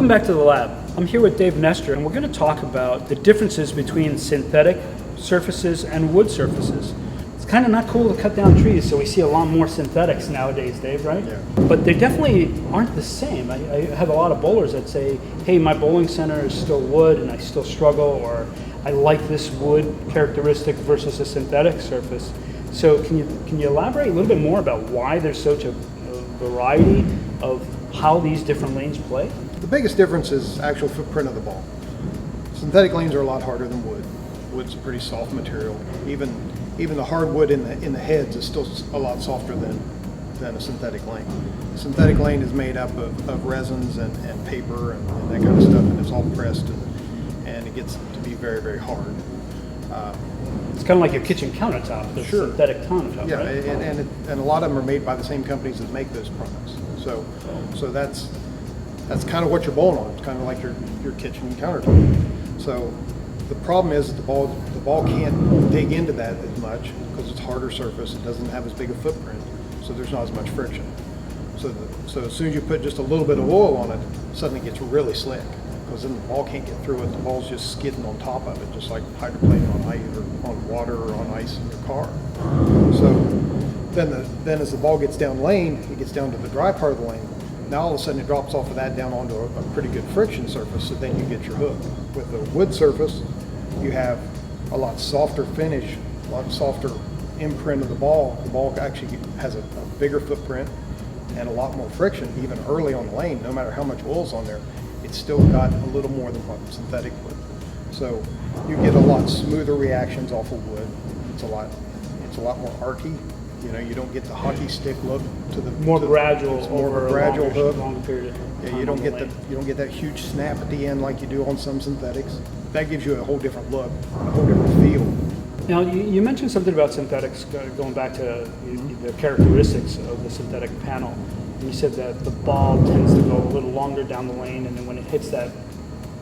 Welcome back to the lab. I'm here with Dave Nestor, and we're going to talk about the differences between synthetic surfaces and wood surfaces. It's kind of not cool to cut down trees, so we see a lot more synthetics nowadays, Dave, right? Yeah. But they definitely aren't the same. I have a lot of bowlers that say, hey, my bowling center is still wood and I still struggle, or I like this wood characteristic versus a synthetic surface. So can you elaborate a little bit more about why there's such a variety of how these different lanes play? The biggest difference is actual footprint of the ball. Synthetic lanes are a lot harder than wood. Wood's a pretty soft material. Even the hardwood in the heads is still a lot softer than a synthetic lane. A synthetic lane is made up of resins and paper and that kind of stuff, and it's all pressed and it gets to be very, very hard. It's kind of like your kitchen countertop, the Sure. synthetic countertop, Yeah, right? and a lot of them are made by the same companies that make those products. So that's kind of what you're bowling on. It's kind of like your kitchen countertop. So the problem is that the ball can't dig into that as much because it's harder surface. It doesn't have as big a footprint, so there's not as much friction. So as soon as you put just a little bit of oil on it, suddenly it gets really slick because then the ball can't get through it. The ball's just skidding on top of it, just like hydroplaning on ice or on water or on ice in your car. So then as the ball gets down lane, it gets down to the dry part of the lane. Now all of a sudden it drops off of that down onto a pretty good friction surface, so then you get your hook. With the wood surface, you have a lot softer finish, a lot softer imprint of the ball. The ball actually has a bigger footprint and a lot more friction, even early on the lane. No matter how much oil's on there, it's still got a little more than what synthetic would. So you get a lot smoother reactions off of wood. It's a lot more archy. You know, you don't get the hockey stick look to the Gradual. It's more over of a gradual hook. longer period of time. Yeah, you don't on the get that huge snap at the end like you do on some synthetics. That gives you a whole different look, a whole different feel. Now, you mentioned something about synthetics, going back to the characteristics of the synthetic panel. And you said that the ball tends to go a little longer down the lane, and then when it hits that,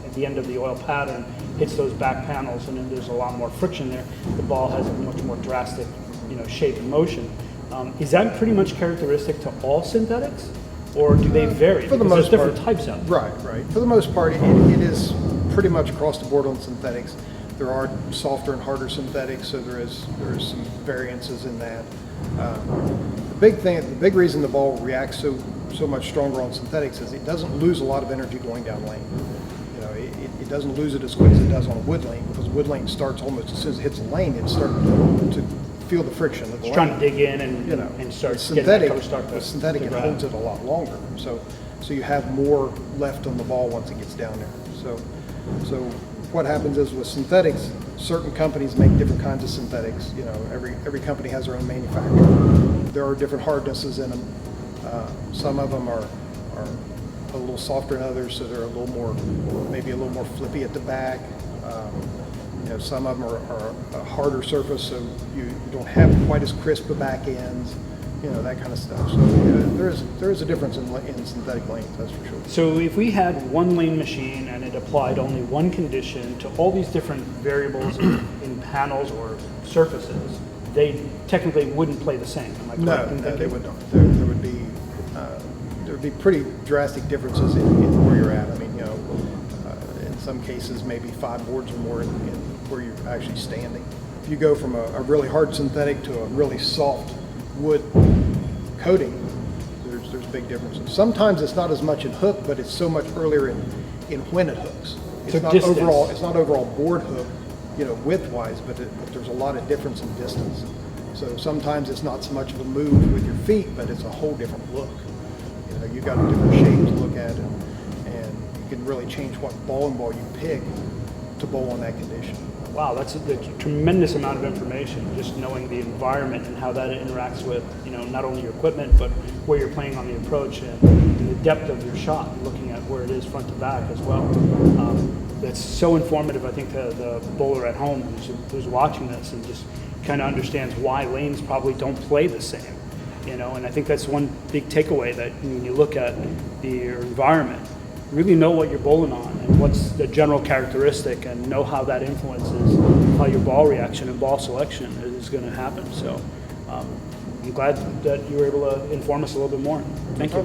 at the end of the oil pattern, hits those back panels, and then there's a lot more friction there. The ball has a much more drastic, shape and motion. Is that pretty much characteristic to all synthetics, or do they vary? For the Because most there's part, different types out there. Right. For the most part, it is pretty much across the board on synthetics. There are softer and harder synthetics, so there is some variances in that. The big reason the ball reacts so much stronger on synthetics is it doesn't lose a lot of energy going down lane. It doesn't lose it as quick as it does on a wood lane, because wood lane starts almost as soon as it hits the lane, it's starting to feel the friction of the lane. It's trying to dig in and start synthetic. getting that cover start The synthetic, it holds it a lot longer, so you have more left on the ball once it gets down there. So what happens is with synthetics, certain companies make different kinds of synthetics. Every company has their own manufacturer. There are different hardnesses in them. Some of them are a little softer than others, so they're maybe a little more flippy at the back. Some of them are a harder surface, so you don't have quite as crisp a back ends, that kind of stuff. So there is a difference in synthetic lanes, that's for sure. So if we had one lane machine and it applied only one condition to all these different variables in panels or surfaces, they technically wouldn't play the same. Am I correct? No, they would not. There would be pretty drastic differences in where you're at. I mean, in some cases, maybe 5 boards or more in where you're actually standing. If you go from a really hard synthetic to a really soft wood coating, there's big differences. Sometimes it's not as much in hook, but it's so much earlier in when it hooks. It's not overall board hook, width-wise, but there's a lot of difference in distance. So sometimes it's not so much of a move with your feet, but it's a whole different look. You've got a different shape to look at, and you can really change what bowling ball you pick to bowl on that condition. Wow, that's a tremendous amount of information, just knowing the environment and how that interacts with, not only your equipment, but where you're playing on the approach and the depth of your shot, and looking at where it is front to back as well. That's so informative, I think, to the bowler at home who's watching this and just kind of understands why lanes probably don't play the same. And I think that's one big takeaway, that when you look at your environment, really know what you're bowling on and what's the general characteristic, and know how that influences how your ball reaction and ball selection is going to happen. So I'm glad that you were able to inform us a little bit more. Thank you.